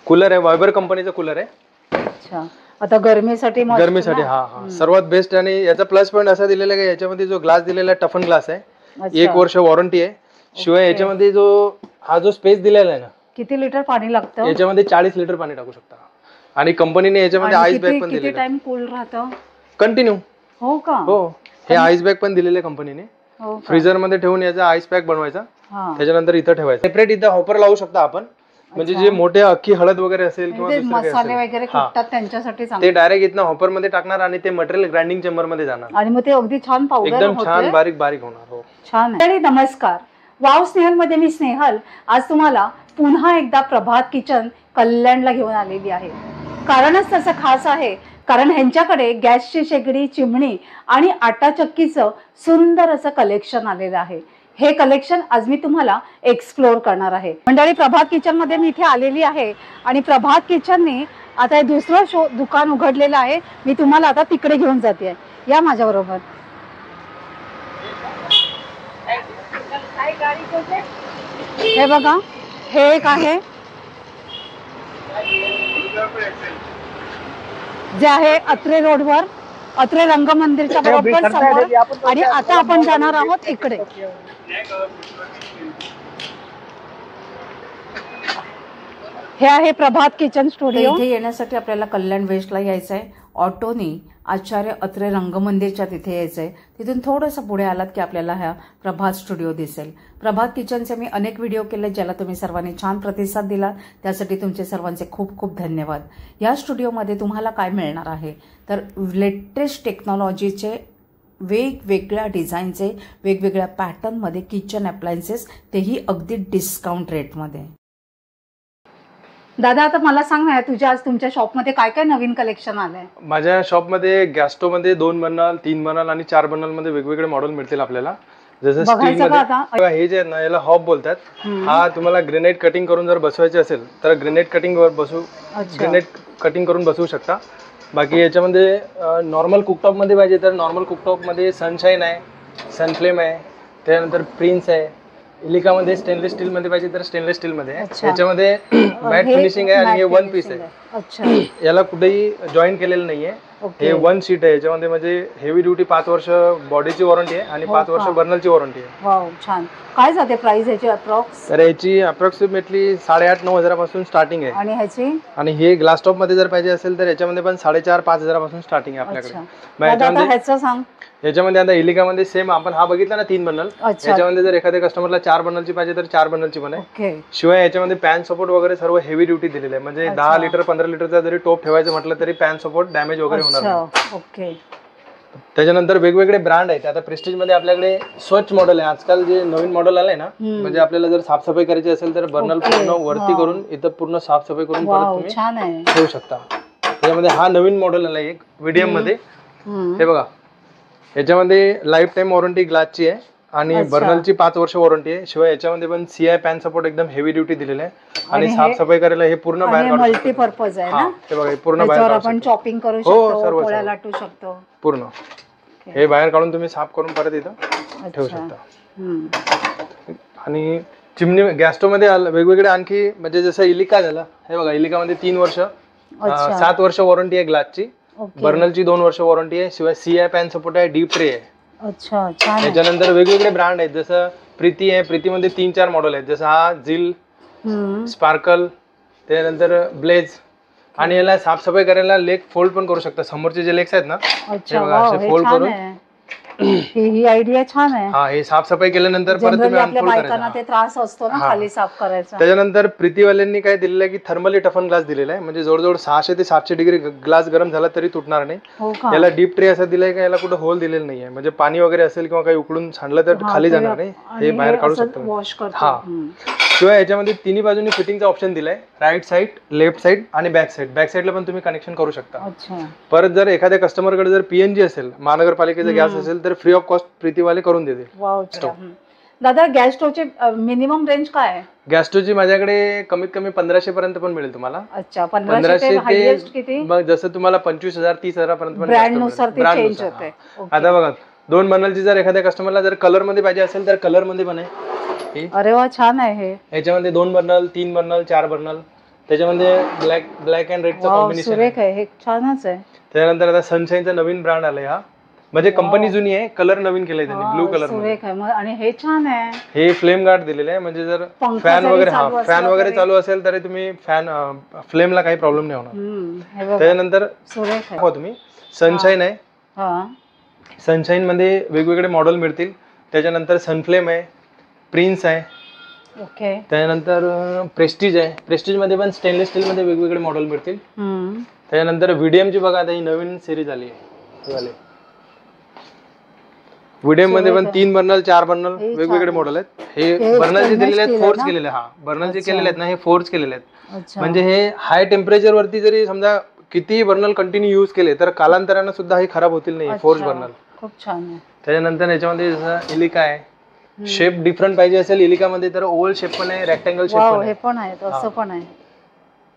Cooler आहे, Viber कंपनीचा cooler आहे। अच्छा, आता गरमीसाठी हा सर्वात बेस्ट। आणि याचा प्लस पॉइंट असा दिलेला आहे की याच्यामध्ये जो ग्लास दिलेला आहे टफन ग्लास आहे, 1 वर्ष वॉरंटी आहे। शिवाय याच्यामध्ये जो स्पेस दिलेला आहे ना, किती लिटर पाणी लागतं याच्यामध्ये 40 लिटर पाणी टाकू शकता। आणि कंपनीने याच्यामध्ये आईस बॅग पण दिलेला आहे। किती टाइम कूल राहतं कंटिन्यू? हो का? हो, हे आईस बॅग पण दिलेले कंपनीने। फ्रीजर मध्ये ठेवून याचा आईस पॅक बनवायचा, त्याच्यानंतर इथं ठेवायचं। सेपरेट इथं हॉपर लावू शकता आपण, म्हणजे जे मोठे अख्खी हळद वगैरे असेल किंवा मसाले वगैरे कुटतात त्यांच्यासाठी ते डायरेक्ट इथं हॉपर मध्ये टाकणार आणि ते मटेरियल ग्राइंडिंग चेंबर मध्ये जाणार आणि मग ते अगदी छान पावडर एकदम छान बारीक बारीक होणार। हो छान आहे। नमस्कार, वाव स्नेहल मध्ये मी स्नेहल आज तुम्हाला पुन्हा एकदा प्रभात किचन कल्याणला घेऊन आलेली आहे। कारणच तसं खास आहे, कारण ह्यांच्याकडे गॅसची शेगडी, चिमणी आणि आटा चक्कीचं सुंदर असं कलेक्शन आलेलं आहे। हे कलेक्शन आज मी तुम्हाला एक्सप्लोर करणार आहे। मंडळी, प्रभात किचन मध्ये मी इथे आलेली आहे आणि प्रभात किचनने आता हे दुसरं दुकान उघडलेलं आहे। मी तुम्हाला आता तिकडे घेऊन जाते, या माझ्या बरोबर। हे बघा, हे एक आहे जे आहे अत्रे रोडवर, अत्रे रंगमंदिरच्या बरोबर समोर। आणि आता आपण जाणार आहोत इकडे। हे आहे प्रभात किचन स्टुडिओ। इथे येण्यासाठी आपल्याला कल्याण वेस्टला यायचं आहे, ऑटोनी आचार्य अत्रे रंगमंदिरच्या तिथे यायचं आहे। तिथून थोडंसं पुढे आलात की आपल्याला हा प्रभात स्टुडिओ दिसेल। प्रभात किचनचे मी अनेक व्हिडिओ केले, ज्याला तुम्ही सर्वांनी छान प्रतिसाद दिला, त्यासाठी तुमचे सर्वांचे खूप खूप धन्यवाद। या स्टुडिओमध्ये तुम्हाला काय मिळणार आहे तर लेटेस्ट टेक्नॉलॉजीचे, वेगवेगळ्या डिझाईनचे, वेगवेगळ्या पॅटर्नमध्ये किचन अप्लायन्सेस, तेही अगदी डिस्काउंट रेटमध्ये। दादा, आता मला सांग ना, तुझ्या आज तुमच्या शॉपमध्ये काय काय नवीन कलेक्शन आलंय? माझ्या शॉपमध्ये गॅस स्टोव मध्ये 2 बर्नल, 3 बर्नल आणि 4 बर्नल मध्ये वेगवेगळे मॉडेल मिळतील आपल्याला। जसं स्टील मध्ये हे जे आहे ना, याला हॉब बोलतात। हा तुम्हाला ग्रेनाइट कटिंग करून जर बसवायचे असेल तर ग्रेनाइट कटिंग करून बसवू शकता। बाकी याच्यामध्ये नॉर्मल कुकटॉप मध्ये पाहिजे तर नॉर्मल कुकटॉप मध्ये सनशाईन आहे, सनफ्लेम आहे, त्यानंतर प्रिन्स आहे। इलिका मध्ये स्टेनलेस स्टील मध्ये पाहिजे तर स्टेनलेस स्टील मध्ये आहे। याच्यामध्ये मॅट फिनिशिंग आहे आणि हे 1 पीस आहे। याला कुठेही जॉईन केलेलं नाहीये, हे 1 शीट आहे। याच्यामध्ये म्हणजे हेवी ड्युटी 5 वर्ष बॉडीची वॉरंटी आहे आणि 5 वर्ष बर्नलची वॉरंटी आहे। वाव, छान। काय जाते प्राइस याची अप्रॉक्स? तर याची अप्रॉक्सिमेटली 8,500-9 हजारापासून स्टार्टिंग आहे। आणि ह्याची? आणि हे ग्लास टॉप मध्ये जर पाहिजे असेल तर याच्यामध्ये पण 4,500-5 हजारापासून स्टार्टिंग आहे आपल्याकडे। ह्याचं सांग। याच्यामध्ये आता इलिका मध्ये सेम आपण हा बघितला ना 3 बर्नल, याच्यामध्ये जर एखाद्या कस्टमरला 4 बर्नलची पाहिजे तर 4 बर्नलची पण आहे। शिवाय याच्यामध्ये पॅन सपोर्ट वगैरे सर्व हेवी ड्युटी दिलेले आहे, म्हणजे 10 लिटर 15 लिटरचा जरी टोप ठेवायचं म्हटलं तरी पॅन सपोर्ट डॅमेज वगैरे होणार नाही। त्याच्यानंतर वेगवेगळे ब्रँड आहेत। आता प्रेस्टिज मध्ये आपल्याकडे स्वच्छ मॉडेल आहे, आजकाल जे नवीन मॉडेल आलंय ना, म्हणजे आपल्याला जर साफसफाई करायची असेल तर बर्नल पूर्ण वरती करून इथं पूर्ण साफसफाई करून परत तुम्ही ठेवू शकता। त्याच्यामध्ये हा नवीन मॉडेल आलाय एक मीडियम मध्ये, हे बघा। याच्यामध्ये लाईफ टाइम वॉरंटी ग्लासची आहे आणि बर्नलची 5 वर्ष वॉरंटी आहे। शिवाय याच्यामध्ये पण CI पॅन सपोर्ट एकदम हेवी ड्युटी दिलेला आहे आणि साफसफाई करायला हे पूर्ण बाहेर मल्टीपर्पज आहे ना, हे बघा, हे पूर्ण बाहेर आपण चॉपिंग करू शकतो, पोळ्या लाटू शकतो पूर्ण। हे बाहेर काढून तुम्ही साफ करून परत इथं ठेवू शकता। आणि चिमणी गॅस स्टोव मध्ये वेगवेगळे आणखी, म्हणजे जसं इलिका झालं, हे बघा, इलिका मध्ये 3 वर्ष 7 वर्ष वॉरंटी आहे ग्लासची, बर्नलची 2 वर्ष वॉरंटी आहे। शिवाय CI पॅन सपोर्ट आहे, डीप ट्रे आहे। त्याच्यानंतर वेगवेगळे ब्रँड आहेत, जसं प्रीती आहे, प्रीतीमध्ये 3-4 मॉडेल आहेत, जसं हा झिल, स्पार्कल, त्यानंतर ब्लेज। आणि याला साफसफाई करायला लेग फोल्ड पण करू शकता, समोरचे जे लेग्स आहेत ना, हे बघा असे फोल्ड करून। ही आयडिया छान आहे। हा, हे साफसफाई केल्यानंतर परत तुम्ही अनफोल्ड करायचं, ते त्रास असतो ना खाली साफ करायचा। त्याच्यानंतर प्रीतीवाल्यांनी काय दिलेलं आहे की थर्मली टफन ग्लास दिलेला आहे, म्हणजे जवळजवळ 600 ते 700 डिग्री ग्लास गरम झाला तरी तुटणार नाही। याला डीप ट्रे असं दिलंय का याला कुठं होल दिलेलं नाहीये, म्हणजे पाणी वगैरे असेल किंवा काही उकळून सांडलं तर खाली जाणार नाही, हे बाहेर काढू शकतो। हा, शिवाय याच्यामध्ये तिन्ही बाजूनी फिटिंगचा ऑप्शन दिलाय, राईट साईड, लेफ्ट साईड आणि बॅक साईड। बॅक साईडला पण तुम्ही कनेक्शन करू शकता। परत जर एखाद्या कस्टमरकडे जर PNG असेल, महानगरपालिकेचा गॅस असेल तर फ्री ऑफ कॉस्ट प्रीतीवाले करून देतील। दादा, गॅस स्टोवची मिनिमम रेंज काय आहे? गॅस स्टोवची माझ्याकडे कमीत कमी 1500 पर्यंत पण मिळेल तुम्हाला। 1500 ते मग जसं तुम्हाला 25,000-30,000 पर्यंत पण ब्रँडनुसार ते चेंज होते। आता बघा, 2 बर्नलची जर एखाद्या कस्टमरला जर कलर मध्ये पाहिजे असेल तर कलर मध्ये पण आहे। अरे वा, छान आहे हे। याच्यामध्ये 2 बर्नल, 3 बर्नल, 4 बर्नल, त्याच्यामध्ये ब्लॅक अँड रेडचं कॉम्बिनेशन सुरेख आहे, हे छानच आहे. त्यानंतर आता सनशाईनचा नवीन ब्रँड आलाय हा, म्हणजे कंपनी जुनी आहे, कलर नवीन केलाय त्यांनी ब्लू कलर सुरेख आहे आणि हे छान आहे. हे फ्लेम गार्ड दिलेलं आहे, म्हणजे जर फॅन वगैरे चालू असेल तरी तुम्ही फ्लेमला काही प्रॉब्लेम नाही होणार. त्याच्यानंतर सुरेख आहे. हो तुम्ही सनशाईन आहे, सनशाईन मध्ये वेगवेगळे मॉडेल मिळतील. त्याच्यानंतर सनफ्लेम आहे, प्रिन्स आहे, ओके. त्याच्यानंतर प्रेस्टीज आहे, प्रेस्टीज मध्ये पण स्टेनलेस स्टील मध्ये वेगवेगळे मॉडेल मिळतील. त्याच्यानंतर VDM ची बघा आता ही नवीन सिरीज आली आहे, VDM मध्ये पण 3 बर्नल 4 बर्नल वेगवेगळे मॉडेल आहेत. हे बर्नल जे दिलेले आहेत फोर्स केलेले, बर्नल जे केलेले आहेत ना हे फोर्स केलेले आहेत, म्हणजे हे हाय टेम्परेचर वरती जरी समजा किती बर्नल कंटिन्यू युज केले तर कालांतराने सुद्धा हे खराब होतील नाही, फोर्स बर्नल. खूप छान आहे. त्याच्यानंतर याच्यामध्ये जसं इलिका आहे, शेप डिफरंट पाहिजे असेल इलिका मध्ये तर ओव्हल शेप पण आहे, रेक्टँगल शेप पण आहे, हे पण आहे, असं पण आहे.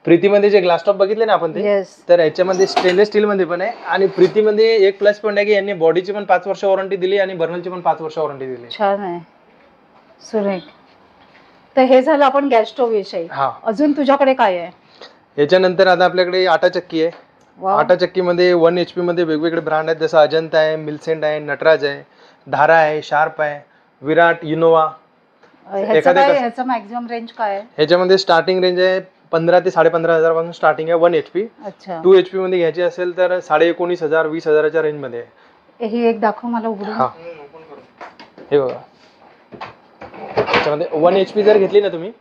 प्रीतीमध्ये जे ग्लास टॉप बघितले ना आपण ते, तर याच्यामध्ये स्टेनलेस स्टील मध्ये पण आहे. आणि प्रीतीमध्ये एक प्लस पॉईंट आहे की यांनी बॉडीची पण 5 वर्ष वॉरंटी दिली आणि बर्नलची पण 5 वर्ष वॉरंटी दिली. छान आहे, सुरेख. तर हे झालं आपण गॅस स्टोव्ह विषयी. अजून तुझ्याकडे काय आहे? याच्यानंतर आता आपल्याकडे आटा चक्की आहे. आटा चक्की मध्ये 1 HP मध्ये वेगवेगळे ब्रँड आहेत, जसं अजंता आहे, मिल्सेंट आहे, नटराज आहे, धारा आहे, शार्प आहे, विराट, इनोवा. ह्याचं मॅक्झिमम रेंज काय आहे? ह्याच्यामध्ये स्टार्टिंग रेंज आहे 15 ते 15,500 पासून स्टार्टिंग आहे 1 HP. 2 HP मध्ये घ्यायची असेल तर 19,500 20,000च्या रेंज मध्ये आहे. ही एक दाखव मला उघडून. हे बघा, त्याच्यामध्ये 1 HP जर घेतली ना तुम्ही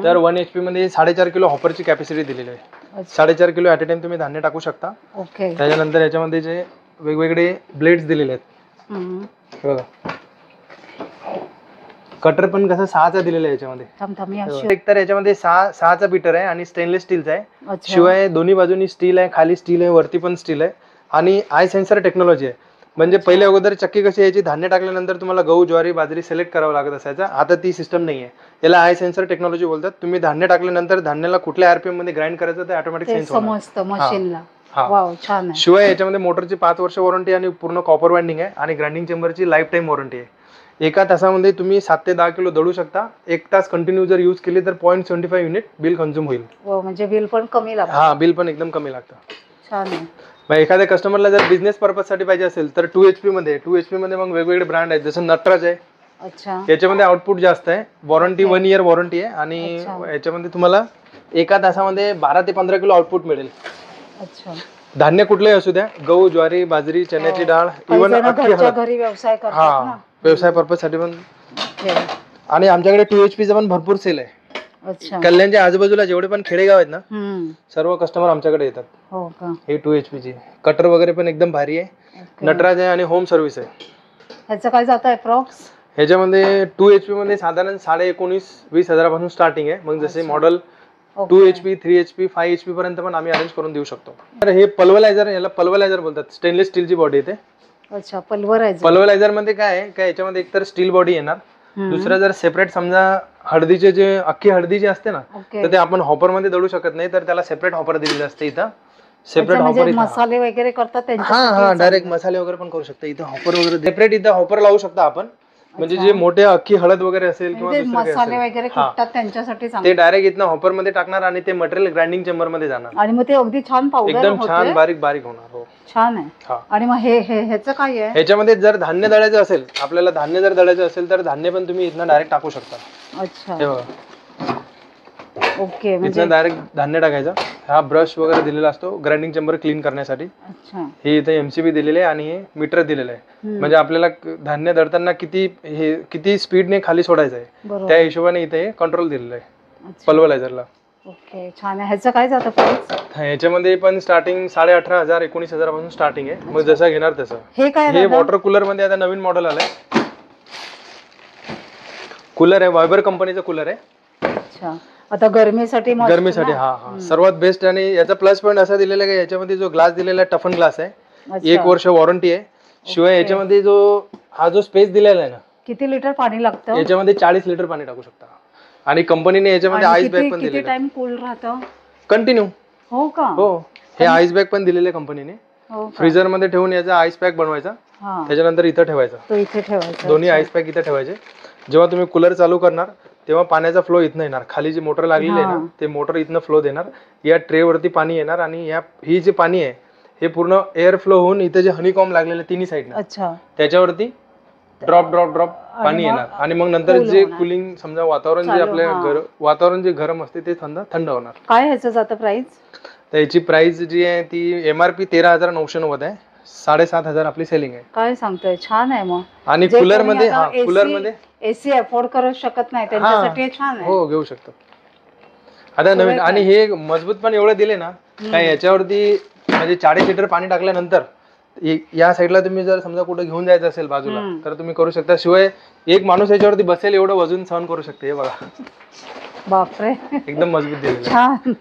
तर 1 HP मध्ये 4.5 किलो हॉपरची कॅपॅसिटी दिलेली आहे. 4.5 किलो ऍट अ टाइम तुम्ही धान्य टाकू शकता. त्याच्यानंतर याच्यामध्ये जे वेगवेगळे ब्लेड्स दिलेले आहेत, बघा कटर पण कसं 6चा दिलेला आहे याच्यामध्ये. एक तर याच्यामध्ये 6चा बीटर आहे आणि स्टेनलेस स्टीलचा आहे, शिवाय दोन्ही बाजूनी स्टील आहे, खाली स्टील आहे, वरती पण स्टील आहे. आणि आय सेन्सर टेक्नॉलॉजी आहे, म्हणजे पहिले अगोदर चक्की कशी यायची, धान्य टाकल्यानंतर तुम्हाला गहू ज्वारी बाजरी सिलेक्ट करावं लागत असायचा, आता ती सिस्टम नाही आहे. याला आय सेन्सर टेक्नॉलॉजी बोलतात. तुम्ही धान्य टाकल्यानंतर धान्याला कुठल्या RPM मध्ये ग्राइंड करायचं ते ऑटोमॅटिक सेन्स समजतं मशीनला. शिवाय याच्यामध्ये मोटरची 5 वर्ष वॉरंटी आणि पूर्ण कॉपर वाइंडिंग आहे आणि ग्राइंडिंग चेंबरची लाईफ टाईम वॉरंटी आहे. एका तासामध्ये तुम्ही 7 ते 10 किलो दळू शकता. 1 तास कंटिन्यू जर यूज केली तर 0.75 युनिट बिल कन्झ्युम होईल. म्हणजे बिल पण कमी लागतं. बिल पण एकदम कमी लागतं. छान आहे. मग एखाद्या कस्टमरला जर बिझनेस पर्पज साठी पाहिजे असेल तर 2 HP मध्ये मग वेगवेगळे ब्रँड आहेत, जसं नटराज आहे. याच्यामध्ये आउटपुट जास्त आहे, वॉरंटी 1 इयर वॉरंटी आहे आणि याच्यामध्ये तुम्हाला एका तासामध्ये 12 ते 15 किलो आउटपुट मिळेल. धान्य कुठलंही असू द्या, गहू ज्वारी बाजरी चण्याची डाळ, इव्हन घरी व्यवसाय पर्पज साठी पण. आणि आमच्याकडे 2 HP पण भरपूर सेल आहे. कल्याणच्या आजूबाजूला जेवढे पण खेडेगाव आहेत ना सर्व कस्टमर आमच्याकडे येतात. हे 2 HP ची कटर वगैरे पण एकदम भारी आहे, नटराज आहे आणि होम सर्व्हिस आहे. ह्याचं काय जातं अप्रॉक्स? ह्याच्यामध्ये 2 HP मध्ये साधारण 19,000-20,000 पासून स्टार्टिंग आहे. मग जसे मॉडेल 2 HP 3 HP 5 HP पर्यंत पण आम्ही अरेंज करून देऊ शकतो. तर हे पल्वलायझर, याला पल्वलायझर बोलतात, स्टेनलेस स्टीलची बॉडी येते. पल्वलायझर मध्ये काय आहे, काय याच्यामध्ये एकतर स्टील बॉडी येणार, दुसरं जर सेपरेट समजा हळदीचे जे अख्खी हळदी जी असते ना तर ते आपण हॉपर मध्ये दळू शकत नाही, तर त्याला सेपरेट हॉपर दिलेलं असतं. इथं सेपरेट हॉपर, मसाले वगैरे करतात डायरेक्ट मसाले वगैरे पण करू शकता. इथं हॉपर वगैरे सेपरेट इथं हॉपर लावू शकता आपण, म्हणजे जे मोठे अख्खी हळद वगैरे असेल किंवा मसाले वगैरे कुटतात त्यांच्यासाठी ते डायरेक्ट इथनं हॉपर मध्ये टाकणार आणि ते मटेरियल ग्राइंडिंग चेंबर मध्ये जाणार आणि मग ते अगदी छान पावडर एकदम छान बारीक बारीक होणार. छान आहे. आणि मग ह्याचं काय आहे? ह्याच्यामध्ये जर धान्य दळायचं असेल, आपल्याला धान्य जर दळायचं असेल तर धान्य पण तुम्ही इथनं डायरेक्ट टाकू शकता. ओके, इथनं डायरेक्ट धान्य टाकायचं. हा ब्रश वगैरे दिलेला असतो ग्राइंडिंग चेंबर क्लीन करण्यासाठी. हे इथे MCB दिलेले आहे आणि हे मीटर दिलेलं आहे, म्हणजे आपल्याला धान्य दळताना किती स्पीडने खाली सोडायचं आहे त्या हिशोबाने इथे कंट्रोल दिलेलं आहे पल्वलायझरला. ओके, छान आहे. ह्याचं काय जातं प्राइस? ह्याच्यामध्ये पण स्टार्टिंग 18,500 19,000 पासून स्टार्टिंग आहे. मग जसं घेणार तसं. हे वॉटर कूलर मध्ये आता नवीन मॉडेल आलंय. कूलर आहे, वायबर कंपनीचं कूलर आहे. आता गरमीसाठी सर्वात बेस्ट. आणि याचा प्लस पॉईंट असा दिलेला आहे की याच्यामध्ये जो ग्लास दिलेला आहे टफन ग्लास आहे, 1 वर्ष वॉरंटी आहे. शिवाय याच्यामध्ये जो स्पेस दिलेला आहे ना, किती लिटर पाणी लागतं याच्यामध्ये 40 लिटर पाणी टाकू शकता. आणि कंपनीने याच्यामध्ये आईस बॅग पण दिलेली आहे. किती टाइम कूल राहतं कंटिन्यू? हो का? हो, हे आईस बॅग पण दिलेले कंपनीने. फ्रीजर मध्ये ठेवून याचा आईस पॅक बनवायचा, त्याच्यानंतर इथं ठेवायचा. दोन्ही आईस पॅक इथं ठेवायचे. जेव्हा तुम्ही कूलर चालू करणार तेव्हा पाण्याचा फ्लो इथनं येणार, खाली जी मोटर लागलेली आहे ना ते मोटर इथनं फ्लो देणार, या ट्रे वरती पाणी येणार आणि ही जे पाणी आहे हे पूर्ण एअर फ्लो होऊन इथे जे हनीकॉम लागलेले तिन्ही साईडनं त्याच्यावरती ड्रॉप ड्रॉप ड्रॉप पाणी येणार आणि मग नंतर जे कुलिंग समजा वातावरण जे आपल्या वातावरण जे गरम असते ते थंड होणार. काय ह्याचं जातं प्राइस? तर याची प्राइस जी आहे ती MRP 13,990 आहे, 7,500 आपली सेलिंग आहे. काय सांगतोय, छान आहे. मग आणि कूलर मध्ये एसी अफोर्ड करू शकत नाही त्यांच्यासाठी छान आहे. हो घेऊ शकतो. आता नवीन आणि हे मजबूत पण एवढे दिले ना काय याच्यावरती म्हणजे 40 लिटर पाणी टाकल्यानंतर या साईडला तुम्ही जर समजा कुठे घेऊन जायचं असेल बाजूला तर तुम्ही करू शकता. शिवाय एक माणूस याच्यावरती बसेल एवढं वजन सहन करू शकते. हे बघा, बापरे, एकदम मजबूत दिलेलं, छान,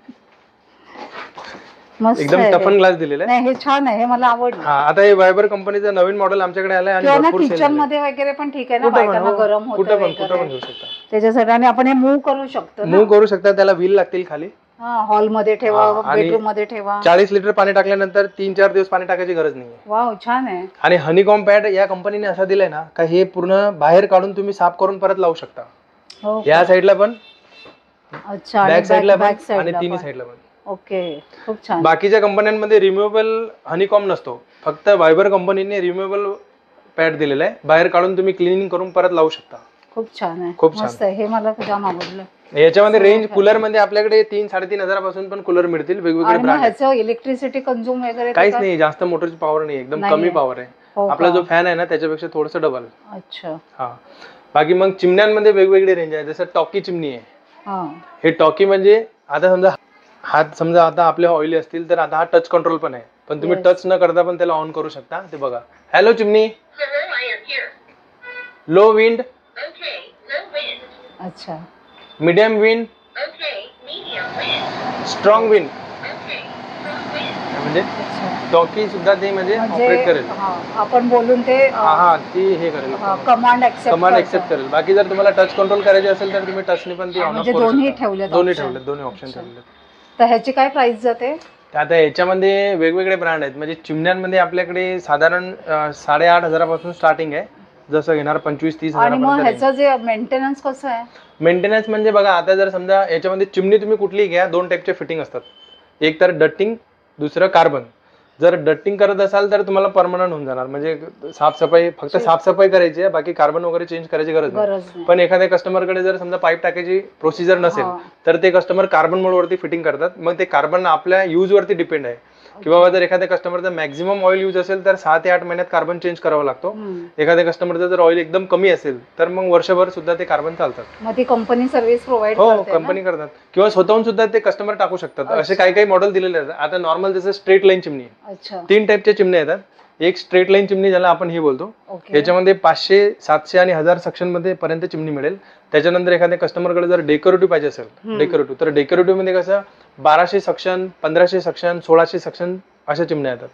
एकदम टफन ग्लास दिलेला आहे. हे छान आहे, हे मला आवडलं. आता हे वायबर कंपनीचं नवीन मॉडेल आमच्याकडे आलंय आणि भरपूर सेल किचन मध्ये वगैरे पण ठीक आहे ना, बायकांना गरम होतं कुठं पण घेऊ शकता त्याच्यासाठी. आणि आपण हे मूव्ह करू शकतो त्याला व्हील लागतील खाली, हॉल मध्ये ठेवा, बेडरूम मध्ये ठेवा. 40 लिटर पाणी टाकल्यानंतर 3-4 दिवस पाणी टाकायची गरज नाहीये. वाव, छान आहे. आणि हनीकॉम पॅड या कंपनीने असा दिलाय ना का हे पूर्ण बाहेर काढून तुम्ही साफ करून परत लावू शकता. या साईडला पण, अच्छा, बॅक साईडला पण आणि तिन्ही साईडला पण. ओके, खूप छान. बाकीच्या कंपन्यांमध्ये रिम्युएबल हनीकॉम नसतो, फक्त वायबर कंपनीने रिम्युएबल पॅड दिलेला आहे, बाहेर काढून तुम्ही क्लिनिंग करून परत लावू शकता. खूप छान आहे, खूप मस्त आहे, हे मला जाम आवडलं. याच्यामध्ये रेंज कूलर मध्ये आपल्याकडे 3-3.5 पासून पण कूलर मिळतील, वेगवेगळे ब्रँड. ह्याचं इलेक्ट्रिसिटी कंझ्युम वगैरे काहीच नाही, जास्त मोटरची पॉवर नाही, एकदम कमी पॉवर आहे. आपला जो फॅन आहे ना त्याच्यापेक्षा थोडंसं डबल. अच्छा. हा, बाकी मग चिमण्यांमध्ये वेगवेगळे रेंज आहे. जसं टॉकी चिमणी आहे. हे टॉकी म्हणजे आता समजा हात समजा आता आपले ऑइली असतील तर आता हा टच कंट्रोल पण आहे, पण तुम्ही टच न करता पण त्याला ऑन करू शकता. ते बघा, हॅलो चिमणी, लो विंड, अच्छा, मीडियम विंड, स्ट्रॉंग विंड. म्हणजे टॉकी सुद्धा ते म्हणजे ऑपरेट करेल, आपण बोलून ते ती हे करेल, कमांड एक्सेप्ट करेल. बाकी जर तुम्हाला टच कंट्रोल करायचे असेल तर तुम्ही टचने पण ती ऑन ऑफ करू शकता. दोन्ही ऑप्शन ठेवले. तर ह्याची काय प्राइस जाते? आता याच्यामध्ये वेगवेगळे ब्रँड आहेत. म्हणजे चिमण्यांमध्ये आपल्याकडे साधारण 8,500 पासून स्टार्टिंग आहे, जसं घेणार 25-30 हजार. आणि मग ह्याचं जे मेंटेनन्स कसं आहे? मेंटेनन्स म्हणजे बघा, आता जर समजा याच्यामध्ये चिमणी तुम्ही कुठलीही घ्या, 2 टाईपचे फिटिंग असतात. एक तर डट्टिंग, दुसरं कार्बन. जर डट्टिंग करत असाल तर तुम्हाला परमनंट होऊन जाणार, म्हणजे साफसफाई, फक्त साफसफाई करायची आहे, बाकी कार्बन वगैरे चेंज करायची गरज नाही. पण एखाद्या कस्टमरकडे जर समजा पाईप टाकायची प्रोसिजर नसेल तर ते कस्टमर कार्बन मोड वरती फिटिंग करतात. मग ते कार्बन आपल्या यूज वरती डिपेंड आहे की बाबा जर एखाद्या कस्टमरचा मॅक्झिमम ऑइल यूज असेल तर 6 ते 8 महिन्यात कार्बन चेंज करावा लागतो. एखाद्या कस्टमरचा जर ऑइल एकदम कमी असेल तर मग वर्षभर सुद्धा ते कार्बन चालतात. मग ती कंपनी सर्व्हिस प्रोव्हाइड करते? हो, कंपनी करतात, किंवा स्वतःहून सुद्धा ते कस्टमर टाकू शकतात. असे काही काही मॉडेल दिलेले आहेत. आता नॉर्मल जसं स्ट्रेट लाईन चिमणी, 3 टाईपच्या चिमण्या येतात. एक स्ट्रेट लाईन चिमणी ज्याला आपण ही बोलतो, याच्यामध्ये 500, 700 आणि 1000 सेक्शन मध्ये पर्यंत चिमणी मिळेल. त्याच्यानंतर एखाद्या कस्टमरकडे जर डेकोरेटिव्ह पाहिजे असेल, डेकोरेटिव्ह, तर डेकोरेटिव्ह मध्ये कसं 1200 सेक्शन, 1500 सेक्शन, 1600 सेक्शन अशा चिमण्या येतात.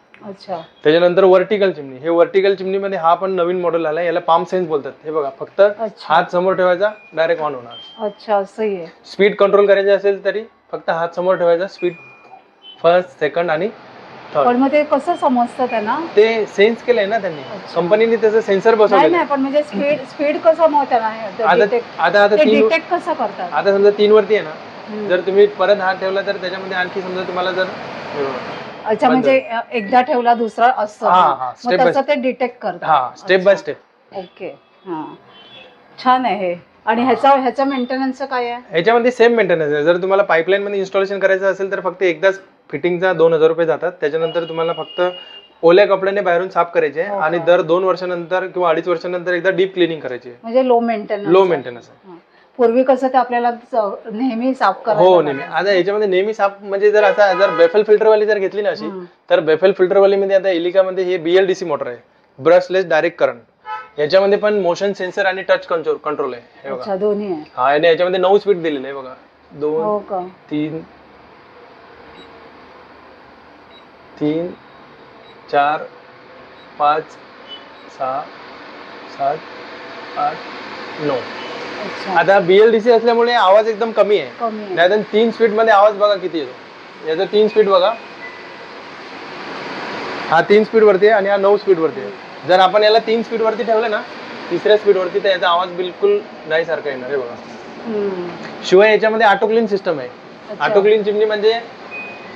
त्याच्यानंतर वर्टिकल चिमणी, हे वर्टिकल चिमणी मध्ये हा पण नवीन मॉडेल आला, याला पाम सेन्स बोलतात. हे बघा, फक्त हात समोर ठेवायचा, डायरेक्ट ऑन होणार. अच्छा, असं आहे. स्पीड कंट्रोल करायची असेल तरी फक्त हात समोर ठेवायचा, स्पीड फर्स्ट, सेकंड आणि थर्ड. पण मग ते कसं समजतं त्यांना? ते सेन्स केलंय ना त्यांनी, कंपनीने त्याचं सेन्सर बसवलं. नाही, पण म्हणजे स्पीड कसं मग त्यांना डिटेक्ट कसं करतात? आता समजा 3 वरती आहे ना, जर तुम्ही परत हात ठेवला तर त्याच्यामध्ये आणखी समजा तुम्हाला जर, अच्छा, म्हणजे एकदा ठेवला दुसरा असं, मग तसं ते डिटेक्ट करतात. Step by step. ओके, छान आहे हे. आणि ह्याचा मेंटेनन्स काय आहे? ह्याच्यामध्ये सेम मेंटेनन्स आहे. जर तुम्हाला पाईपलाईन मध्ये इन्स्टॉलेशन करायचं असेल तर फक्त एकदाच फिटिंगचा 2,000 रुपये जातात. त्याच्यानंतर तुम्हाला फक्त ओल्या कपड्याने बाहेरून साफ करायचे आणि दर 2 वर्षानंतर किंवा 2.5 वर्षानंतर एकदा डीप क्लिनिंग करायची. म्हणजे लो मेंटेनन्स आहे. पूर्वी कसं ते आपल्याला नेहमी साफ करायचं. हो, नेहमी. आता याच्यामध्ये नेहमी साफ म्हणजे जर आता जर बेफेल फिल्टरवाली जर घेतली ना अशी, तर बेफेल फिल्टरवाली मध्ये आता एलिकामध्ये हे BLDC मोटर आहे, ब्रशलेस डायरेक्ट करंट. याच्यामध्ये पण मोशन सेन्सर आणि टच कंट्रोल आहे. हे बघा, दोन्ही आहे. आणि याच्यामध्ये 9 स्पीड दिलेले आहे बघा. 2, 3, 4, 5, 6, 7, 8, 9. आता BLDC असल्यामुळे आवाज एकदम कमी आहे. नाहीतर 3 स्पीड मध्ये आवाज बघा किती येतो. याचा 3 स्पीड बघा, हा 3 स्पीड वरती आहे आणि हा 9 स्पीड वरती आहे. जर आपण याला 3 स्पीड वरती ठेवलं ना, 3ऱ्या स्पीड वरती, तर याचा आवाज बिलकुल नाही सारखा येणार आहे बघा. शिवाय याच्यामध्ये ऑटो क्लीन सिस्टम आहे. ऑटो क्लीन चिमणी म्हणजे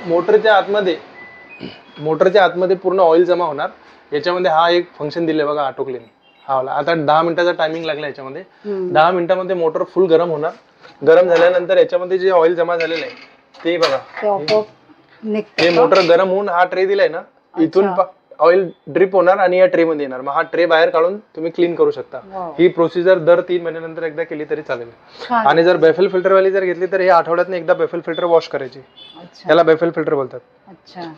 मोटरच्या आतमध्ये पूर्ण ऑइल जमा होणार. याच्यामध्ये हा एक फंक्शन दिले बघा ऑटो क्लीन. हा वाला. आता 10 मिनिटाचा टायमिंग लागला याच्यामध्ये. 10 मिनिटामध्ये मोटर फुल गरम होणार. गरम झाल्यानंतर याच्यामध्ये जे ऑइल जमा झालेलं आहे ते बघा, हे मोटर गरम होऊन हा ट्रे दिलाय ना, इथून ऑइल ड्रिप होणार आणि या ट्रे मध्ये येणार. मग हा ट्रे बाहेर काढून तुम्ही क्लीन करू शकता. ही प्रोसिजर दर 3 महिन्यानंतर एकदा केली तरी चालेल. आणि जर बेफेल फिल्टर वाली जर घेतली तर हे आठवड्यातून एकदा बेफेल फिल्टर वॉश करायची. याला बेफेल फिल्टर बोलतात.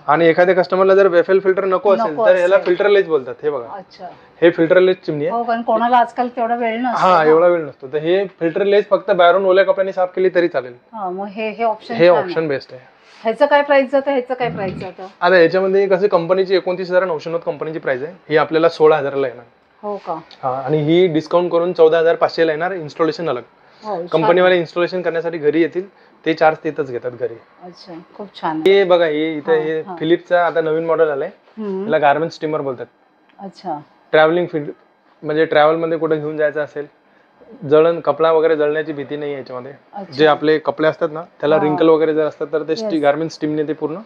आणि एखाद्या कस्टमरला जर बेफेल फिल्टर नको असेल तर याला फिल्टरलेस बोलतात. हे बघा, हे फिल्टरलेस चिमणी आहे. कोणाला आजकाल तेवढा वेळ नसतो. हा, एवढा वेळ नसतो. तर हे फिल्टरलेस फक्त बाहेरून ओल्या कपड्याने साफ केली तरी चालेल. हे ऑप्शन बेस्ट आहे. ह्याचं काय प्राइस जातं, ह्याचं काय प्राइस जातं? आता याच्यामध्ये कसं कंपनीची 29,990 कंपनीची प्राइस आहे. ही आपल्याला 16,000 ला येणार. हो का? हा, आणि ही डिस्काउंट करून 14,500 ला येणार. इन्स्टॉलेशन अलग. कंपनीवाले इन्स्टॉलेशन करण्यासाठी घरी येतील, ते चार्ज तिथंच घेतात घरी. अच्छा, खूप छान. हे बघा, हे इथे हे फिलिप्सचा आता नवीन मॉडेल आलाय. याला गार्मेंट स्टीमर बोलतात. अच्छा. ट्रॅव्हलिंग फील्ड म्हणजे ट्रॅव्हल मध्ये कुठे घेऊन जायचं असेल, कपडा वगैरे जळण्याची भीती नाही याच्यामध्ये. जे आपले कपडे असतात ना, त्याला रिंकल वगैरे जर असतात तर ते गार्मेंट स्टीमने ते पूर्ण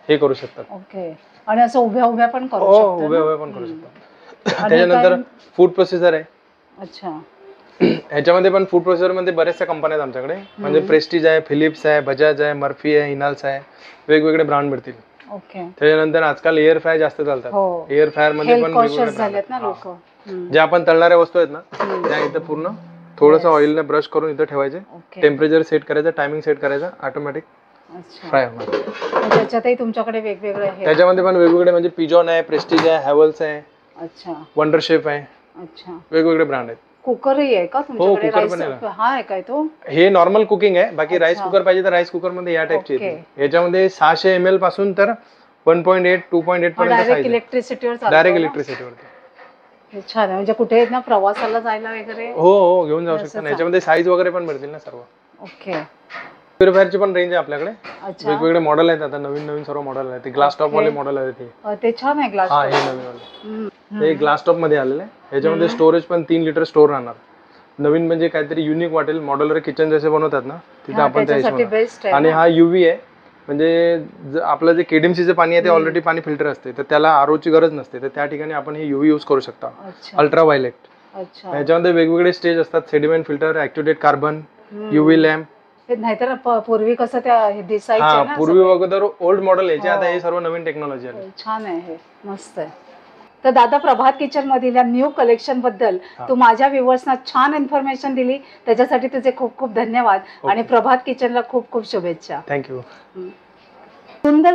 हे करू शकतात. ओके. आणि असं उभ्या पण करू शकतात. हो, उभ्या पण करू शकतात. त्याच्यानंतर फूड प्रोसेसर आहे. अच्छा. ह्याच्यामध्ये पण फूड प्रोसेसर मध्ये बऱ्याचशा कंपन्या आहेत आमच्याकडे. म्हणजे प्रेस्टिज आहे, फिलिप्स आहे, बजाज आहे, मर्फी आहे, इनाल्स आहे. वेगवेगळे ब्रँड मिळतील. ओके. त्याच्यानंतर आजकाल एअर फ्राय जास्त चालतात. एअर फ्रायर मध्ये पण जे आपण तळणाऱ्या वस्तू आहेत ना, त्या इथे पूर्ण थोडस ऑइलने ब्रश करून इथे ठेवायचे. टेम्परेचर सेट करायचं, टायमिंग सेट करायचं, ऑटोमॅटिक फ्राय होणार. त्याच्यातही तुमच्याकडे वेगवेगळे आहे. त्याच्यामध्ये पण वेगवेगळे म्हणजे पिजॉन आहे, प्रेस्टिज आहे, हॅवल्स आहे. अच्छा. वंडर शेफ आहे. अच्छा. वेगवेगळे ब्रँड आहेत. कुकरही आहे का तुमच्याकडे? हा आहे काय तो? हे नॉर्मल कुकिंग आहे. बाकी राईस कुकर पाहिजे तर राईस कुकर मध्ये या टाइपची येते. याच्यामध्ये 600 ml पासून तर 1.8 2.8 पर्यंत डायरेक्ट इलेक्ट्रिसिटीवर. डायरेक्ट इलेक्ट्रिसिटीवरती. छान आहे. म्हणजे कुठे ना प्रवासाला जायला वगैरे हो घेऊन जाऊ शकता. याच्यामध्ये साईज वगैरे पण मिळतील ना सर्व. ओके. प्युरिफायरची पण रेंज आहे आपल्याकडे. वेगवेगळे मॉडेल आहेत. आता नवीन सर्व मॉडेल आहेत. ते ग्लास टॉप वाले मॉडेल आहेत. ते छान आहे ग्लास. हा, हे नवीन वाले. हे ग्लास टॉप मध्ये आलेले आहे. याच्यामध्ये स्टोरेज पण 3 लिटर स्टोर राहणार. नवीन म्हणजे काहीतरी युनिक वाटेल. मॉड्युलर किचन जसे बनवतात ना, तिथे आपण त्या. आणि हा UV आहे. म्हणजे आपलं जे केडीएमसीचं पाणी आहे ते ऑलरेडी पाणी फिल्टर असते, तर त्याला आरओची गरज नसते. तर त्या ठिकाणी आपण हे UV यूज करू शकता. Ultra violet. याच्यामध्ये वेगवेगळे स्टेज असतात. Sediment filter, activated carbon, UV lamp. नाहीतर पूर्वी कसं त्या दिसायचं ना, पूर्वी अगोदर ओल्ड मॉडेल यायचे. आता हे सर्व नवीन टेक्नॉलॉजी आहे. छान आहे, हे मस्त आहे. तर दादा, प्रभात किचन मधील या न्यू कलेक्शन बद्दल तू माझ्या व्ह्युअर्सना छान इन्फॉर्मेशन दिली, त्याच्यासाठी तुझे खूप खूप धन्यवाद. आणि प्रभात किचनला खूप खूप शुभेच्छा. थँक्यू.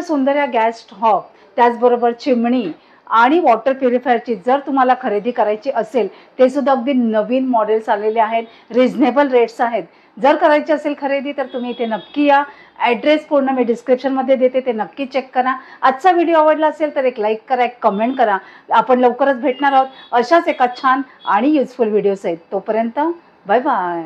सुंदर या गॅस टॉप, त्याचबरोबर चिमणी आणि वॉटर प्युरिफायरची जर तुम्हाला खरेदी करायची असेल, ते सुद्धा अगदी नवीन मॉडेल्स आलेले आहेत, रिझनेबल रेट्स आहेत. जर करायची असेल खरेदी तर तुम्ही इथे नक्की या. ॲड्रेस पूर्ण मी डिस्क्रिप्शनमध्ये देते, ते नक्की चेक करा. आजचा व्हिडिओ आवडला असेल तर एक लाईक करा, एक कमेंट करा. आपण लवकरच भेटणार आहोत अशाच एका छान आणि युजफुल व्हिडिओ सहित. तोपर्यंत बाय बाय.